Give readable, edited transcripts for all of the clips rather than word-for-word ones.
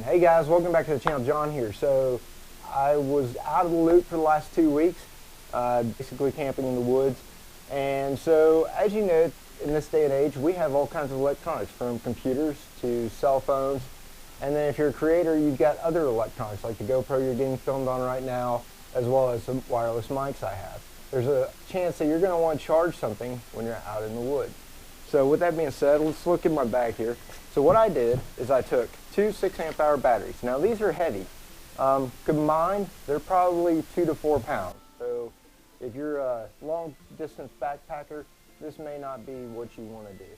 Hey guys, welcome back to the channel. John here. So I was out of the loop for the last 2 weeks, basically camping in the woods. And so as you know, in this day and age, we have all kinds of electronics, from computers to cell phones. And then if you're a creator, you've got other electronics like the GoPro you're getting filmed on right now, as well as some wireless mics I have. There's a chance that you're going to want to charge something when you're out in the woods. So with that being said, let's look at my bag here. So what I did is I took two 6-amp-hour batteries. Now these are heavy. Combined, they're probably 2 to 4 pounds. So if you're a long distance backpacker, this may not be what you want to do.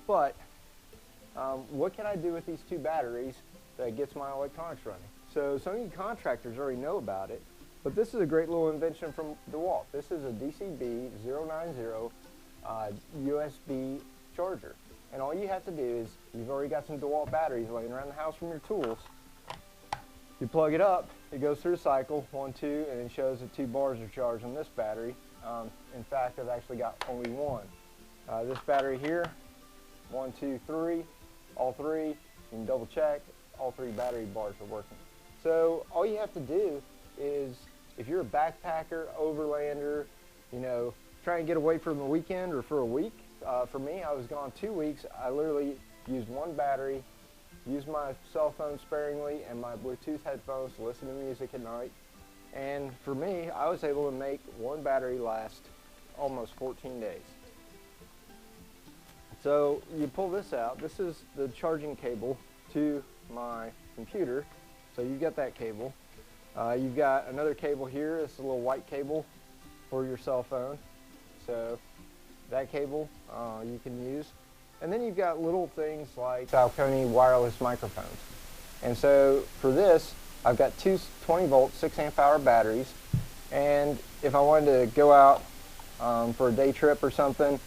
But what can I do with these two batteries that gets my electronics running? So some of you contractors already know about it, but this is a great little invention from Dewalt. This is a DCB 090 USB charger. And all you have to do is, you've already got some Dewalt batteries laying around the house from your tools. You plug it up, it goes through a cycle, 1, 2, and it shows that 2 bars are charged on this battery. In fact, I've actually got only one. This battery here, 1, 2, 3, all 3, you can double check, all 3 battery bars are working. So all you have to do is, if you're a backpacker, overlander, you know, try and get away for the weekend or for a week. For me, I was gone 2 weeks. I literally used one battery, used my cell phone sparingly and my Bluetooth headphones to listen to music at night. And for me, I was able to make one battery last almost 14 days. So you pull this out. This is the charging cable to my computer. So you've got that cable. You've got another cable here. It's a little white cable for your cell phone. So that cable you can use. And then you've got little things like Falcone wireless microphones. And so for this, I've got two 20-volt 6-amp-hour batteries. And if I wanted to go out for a day trip or something,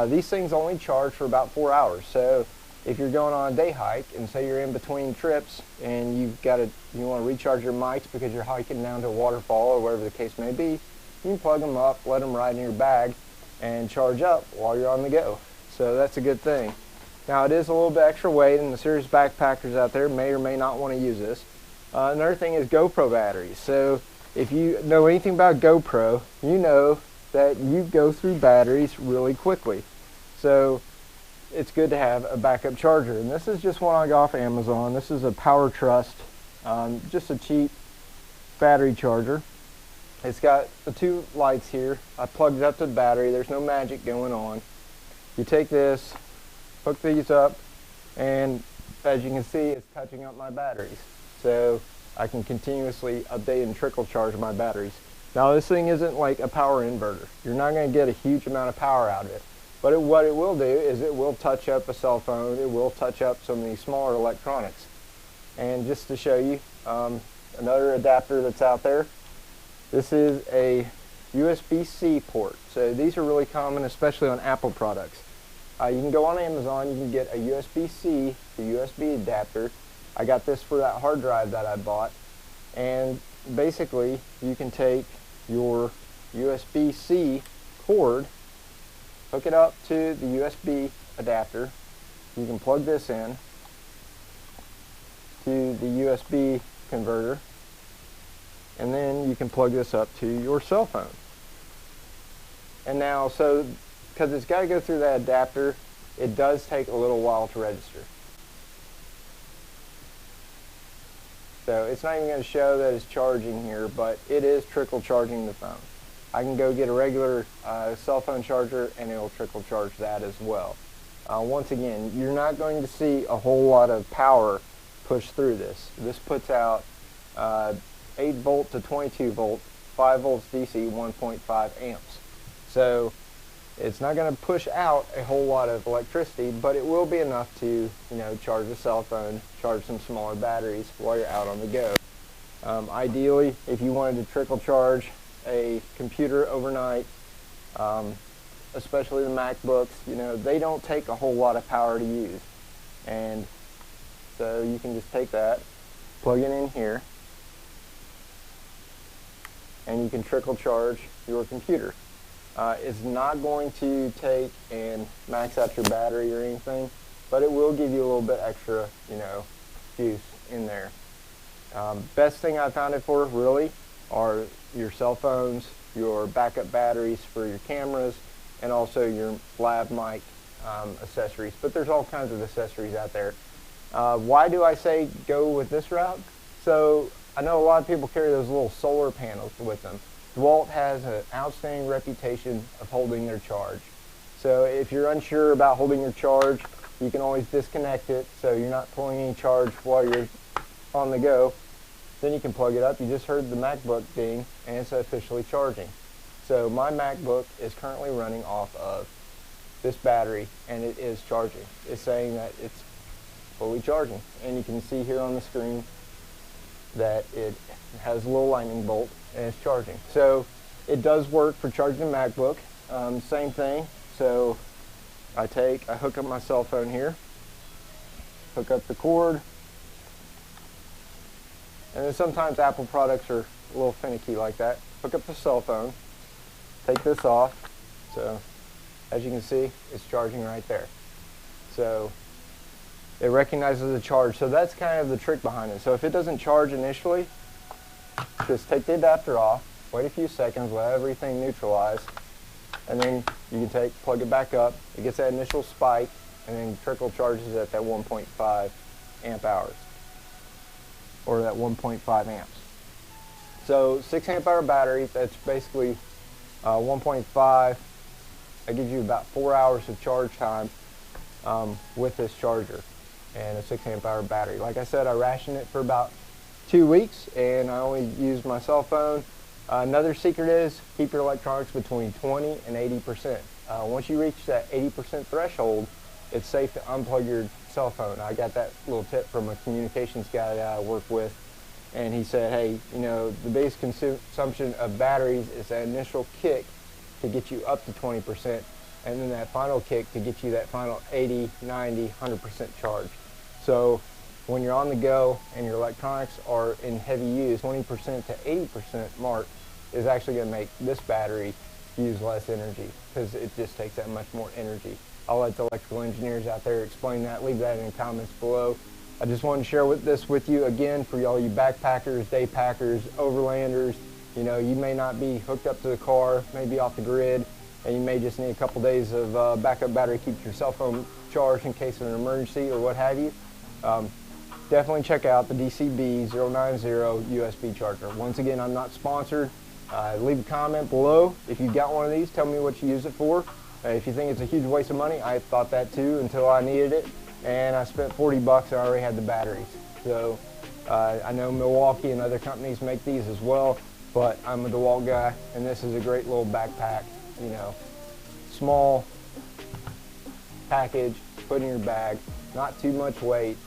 these things only charge for about 4 hours. So if you're going on a day hike and say you're in between trips and you want to recharge your mics because you're hiking down to a waterfall or whatever the case may be, you can plug them up, let them ride in your bag, and charge up while you're on the go. So that's a good thing. Now it is a little bit extra weight, and the serious backpackers out there may or may not want to use this. Another thing is GoPro batteries. So if you know anything about GoPro, you know that you go through batteries really quickly. So it's good to have a backup charger. And this is just one I got off Amazon. This is a Power Trust, just a cheap battery charger. It's got the 2 lights here. I plugged it up to the battery. There's no magic going on. You take this, hook these up, and as you can see, it's touching up my batteries. So I can continuously update and trickle charge my batteries. Now this thing isn't like a power inverter. You're not going to get a huge amount of power out of it. But what it will do is it will touch up a cell phone. It will touch up some of these smaller electronics. And just to show you another adapter that's out there, this is a USB-C port. So these are really common, especially on Apple products. You can go on Amazon, you can get a USB-C to USB adapter. I got this for that hard drive that I bought. And basically, you can take your USB-C cord, hook it up to the USB adapter. You can plug this in to the USB converter, and then you can plug this up to your cell phone. And now, so because it's got to go through that adapter, it does take a little while to register. So it's not even going to show that it's charging here, but it is trickle charging the phone. I can go get a regular cell phone charger and it will trickle charge that as well. Once again, you're not going to see a whole lot of power push through this. This puts out 8 volt to 22 volt, 5 volts DC, 1.5 amps. So it's not going to push out a whole lot of electricity, but it will be enough to, you know, charge a cell phone, charge some smaller batteries while you're out on the go. Ideally, if you wanted to trickle charge a computer overnight, especially the MacBooks, you know, they don't take a whole lot of power to use. And so you can just take that, plug it in here, and you can trickle charge your computer. It's not going to take and max out your battery or anything, but it will give you a little bit extra, you know, juice in there. Best thing I found it for really are your cell phones, your backup batteries for your cameras, and also your lav mic accessories. But there's all kinds of accessories out there. Why do I say go with this route? So I know a lot of people carry those little solar panels with them. Dewalt has an outstanding reputation of holding their charge. So if you're unsure about holding your charge, you can always disconnect it so you're not pulling any charge while you're on the go. Then you can plug it up. You just heard the MacBook ding and it's officially charging. So my MacBook is currently running off of this battery and it is charging. It's saying that it's fully charging, and you can see here on the screen that it has a little lightning bolt and it's charging. So it does work for charging the MacBook. Same thing. So I hook up my cell phone here, hook up the cord, and then sometimes Apple products are a little finicky like that. Hook up the cell phone, take this off. So as you can see, it's charging right there. So it recognizes the charge. So that's kind of the trick behind it. So if it doesn't charge initially, just take the adapter off, wait a few seconds, let everything neutralize, and then you can plug it back up. It gets that initial spike, and then trickle charges at that 1.5 amp hours, or that 1.5 amps. So 6 amp hour battery, that's basically 1.5. That gives you about 4 hours of charge time with this charger and a 6 amp hour battery. Like I said, I rationed it for about 2 weeks, and I only used my cell phone. Another secret is keep your electronics between 20 and 80%. Once you reach that 80% threshold, it's safe to unplug your cell phone. I got that little tip from a communications guy that I work with, and he said, hey, you know, the biggest consumption of batteries is that initial kick to get you up to 20%, and then that final kick to get you that final 80, 90, 100% charge. So when you're on the go and your electronics are in heavy use, 20% to 80% mark is actually going to make this battery use less energy, because it just takes that much more energy. I'll let the electrical engineers out there explain that. Leave that in the comments below. I just wanted to share this with you again for all you backpackers, day packers, overlanders. You know, you may not be hooked up to the car, maybe off the grid, and you may just need a couple days of backup battery to keep your cell phone charged in case of an emergency or what have you. Definitely check out the DCB 090 USB charger. Once again, I'm not sponsored. Leave a comment below if you got one of these. Tell me what you use it for. If you think it's a huge waste of money, I thought that too until I needed it, and I spent 40 bucks and I already had the batteries. So I know Milwaukee and other companies make these as well, but I'm a DeWalt guy, and this is a great little backpack, you know, small package, put in your bag, not too much weight,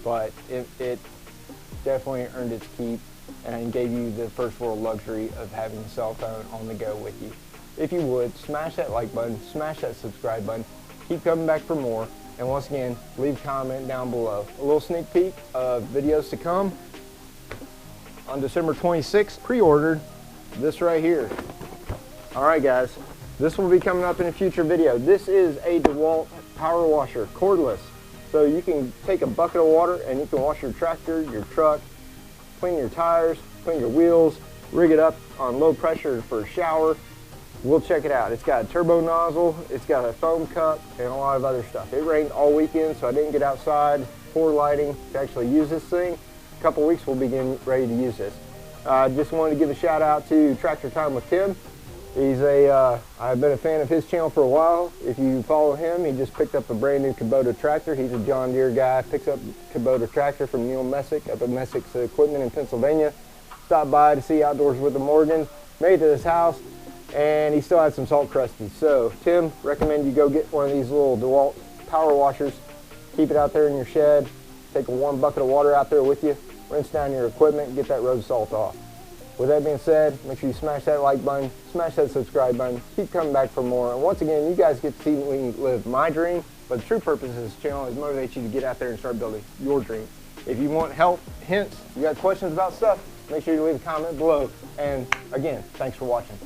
but it definitely earned its keep and gave you the first world luxury of having a cell phone on the go with you. If you would, smash that like button, smash that subscribe button, keep coming back for more, and once again, leave a comment down below. A little sneak peek of videos to come. On December 26th, pre-ordered this right here. Alright guys, this will be coming up in a future video. This is a DeWalt power washer, cordless. So you can take a bucket of water and you can wash your tractor, your truck, clean your tires, clean your wheels, rig it up on low pressure for a shower. We'll check it out. It's got a turbo nozzle, it's got a foam cup, and a lot of other stuff. It rained all weekend, so I didn't get outside for lighting to actually use this thing. A couple weeks we'll begin ready to use this. Just wanted to give a shout out to Tractor Time with Tim. I've been a fan of his channel for a while. If you follow him, he just picked up a brand new Kubota tractor. He's a John Deere guy, picks up Kubota tractor from Neil Messick up at Messick's Equipment in Pennsylvania. Stopped by to see Outdoors with the Morgans, made it to his house, and he still had some salt crusties. So Tim, recommend you go get one of these little DeWalt power washers, keep it out there in your shed, take a warm bucket of water out there with you, rinse down your equipment, and get that road salt off. With that being said, make sure you smash that like button, smash that subscribe button, keep coming back for more. And once again, you guys get to see me live my dream, but the true purpose of this channel is to motivate you to get out there and start building your dream. If you want help, hints, you got questions about stuff, make sure you leave a comment below. And again, thanks for watching.